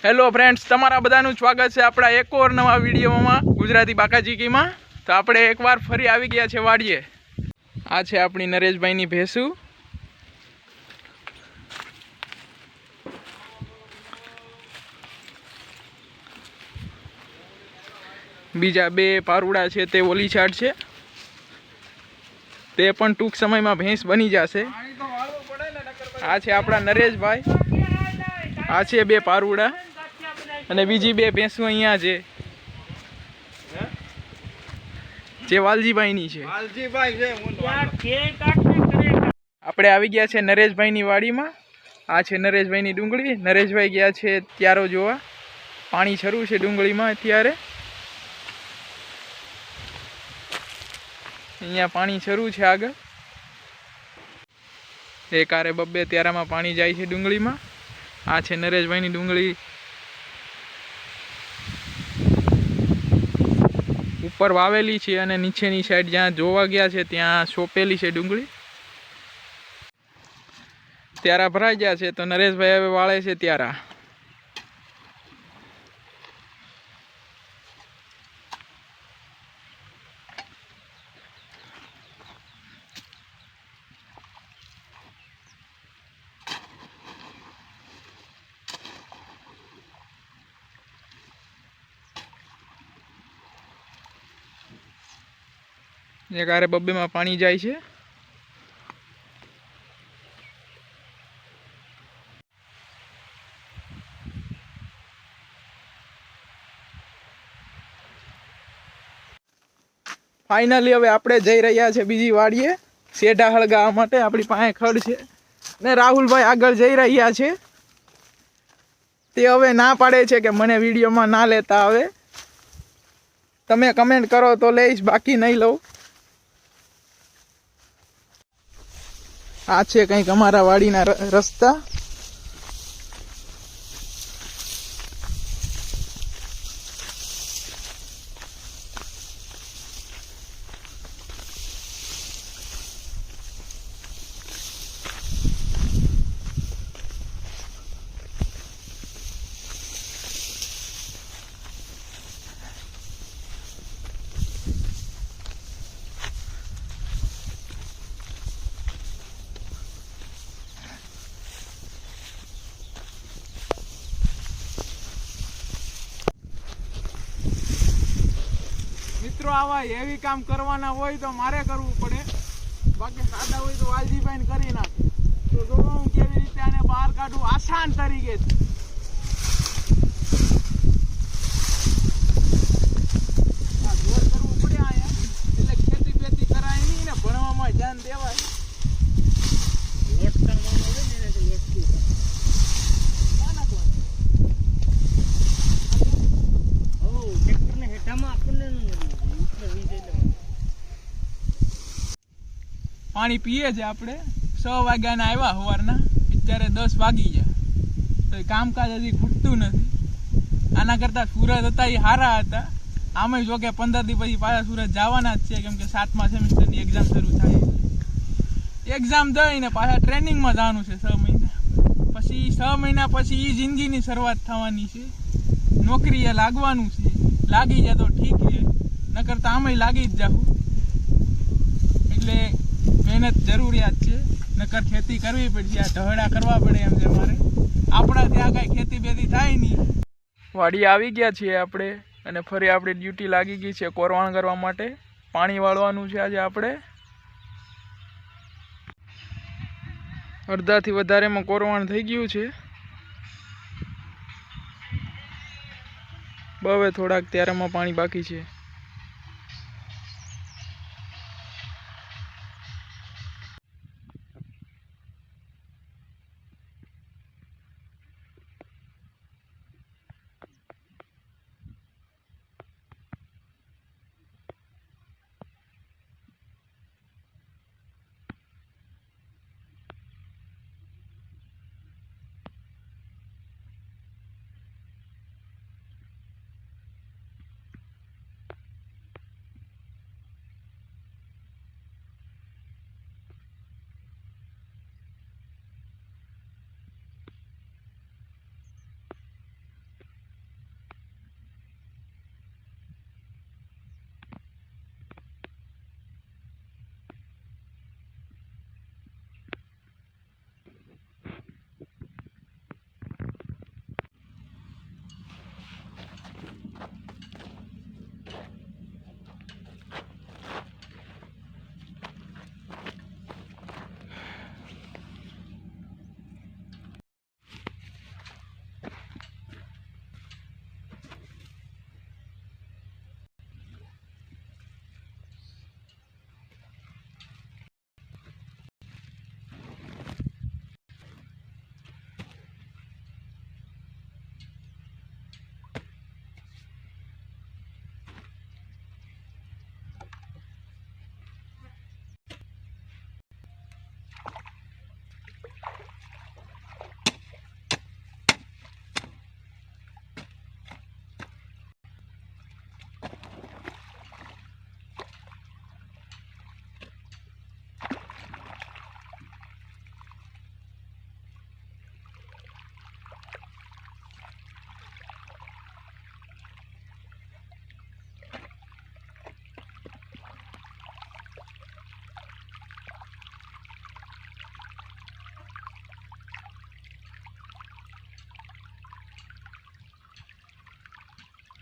Hello friends, તમારા બધાનું સ્વાગત છે આપણા એક ઓર નવા વિડીયોમાં ગુજરાતી બાકાજીકીમાં। તો આપણે એકવાર ફરી આવી ગયા છે વાડીએ। આ છે આપણી નરેશભાઈની ભેંસું। બીજા બે પારુડા છે તે ઓલી છાડ છે, તે પણ ટૂંક સમયમાં ભેંસ બની જશે। આ છે આપણા નરેશભાઈ, આ છે બે પારુડા અને બીજી બે ભેંસો અહીંયા છે જે વાલજીભાઈની છે। આપણે આવી ગયા છે નરેશભાઈની વાડીમાં। આ છે નરેશભાઈની ડુંગળી। નરેશભાઈ ગયા છે ત્યારો જોવા, પાણી શરૂ છે ડુંગળીમાં અત્યારે। અહીંયા પાણી શરૂ છે આગળ, એક આરે બબ્બે ત્યારામાં પાણી જાય છે ડુંગળીમાં। આ છે નરેશભાઈની ડુંગળી, ઉપર વાવેલી છે અને નીચેની સાઈડ જ્યાં જોવા ગયા છે ત્યાં સોંપેલી છે ડુંગળી। ત્યારા ભરાઈ ગયા છે તો નરેશભાઈ હવે વાળે છે ત્યારા। એક આરે બબ્બેમાં પાણી જાય છે। ફાઇનલી હવે આપણે જઈ રહ્યા છે બીજી વાડીએ શેઢા હળગાવવા માટે। આપણી પાસે ખડ છે ને રાહુલભાઈ આગળ જઈ રહ્યા છે। તે હવે ના પાડે છે કે મને વિડીયોમાં ના લેતા આવે। તમે કમેન્ટ કરો તો લઈશ, બાકી નહીં લઉં। આ છે કંઈક અમારા વાડીના રસ્તા। મિત્રો, આવા હેવી કામ કરવાના હોય તો મારે કરવું પડે, બાકી સાદા હોય તો વાલજીભાઈ કરી નાખે। તો જો હું કેવી રીતે આને બહાર કાઢું આસાન તરીકે। જોર કરવું પડે અહીંયા, એટલે ખેતી બેતી કરાય નહીં ને ભણવામાં ધ્યાન દેવાય। પાણી પીએ છે આપણે। 6 વાગ્યાના આવ્યા સવારના, અત્યારે 10 વાગી ગયા તો કામકાજ હજી ખૂટતું નથી। આના કરતાં સુરત હતા એ સારા હતા। આમે જો કે 15 દી પછી પાછા સુરત જવાના જ છે, કેમ કે 7મા સેમિસ્ટરની એક્ઝામ શરૂ થાય। એક્ઝામ દઈને પાછા ટ્રેનિંગમાં જવાનું છે 6 મહિના પછી। 6 મહિના પછી એ જિંદગીની શરૂઆત થવાની છે, નોકરીએ લાગવાનું છે। લાગી જાય તો ઠીક છે, નકર તો આમે લાગી જ જાવું। એટલે મહેનત જરૂરિયાત છે, નકર ખેતી કરવી પડશે। આ ઢહડા કરવા પડે એમ છે મારે। આપણા ત્યાં કાંઈ ખેતી બેતી થાય નહીં। વાડી આવી ગયા છીએ આપણે અને ફરી આપણી ડ્યુટી લાગી ગઈ છે કોરવાણ કરવા માટે। પાણી વાળવાનું છે આજે આપણે। અડધાથી વધારેમાં કોરવાણ થઈ ગયું છે। હવે થોડાક ત્યારામાં પાણી બાકી છે।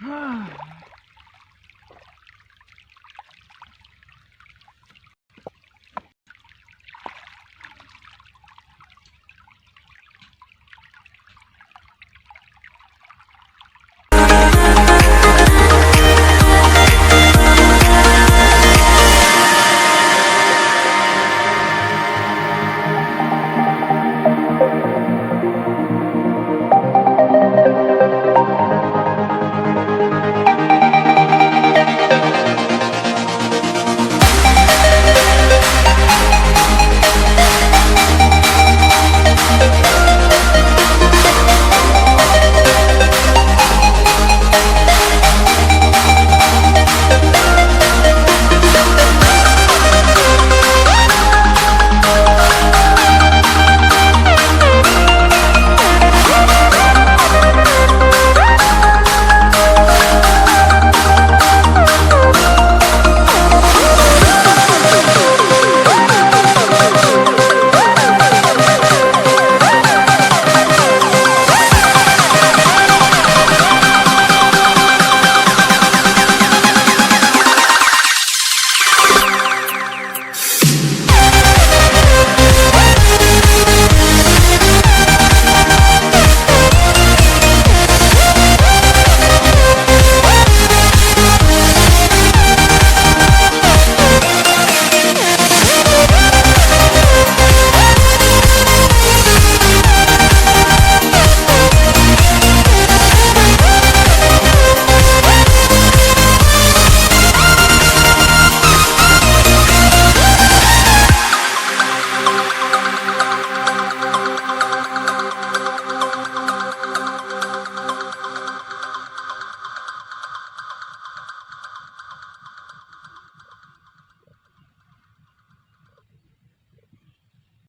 હા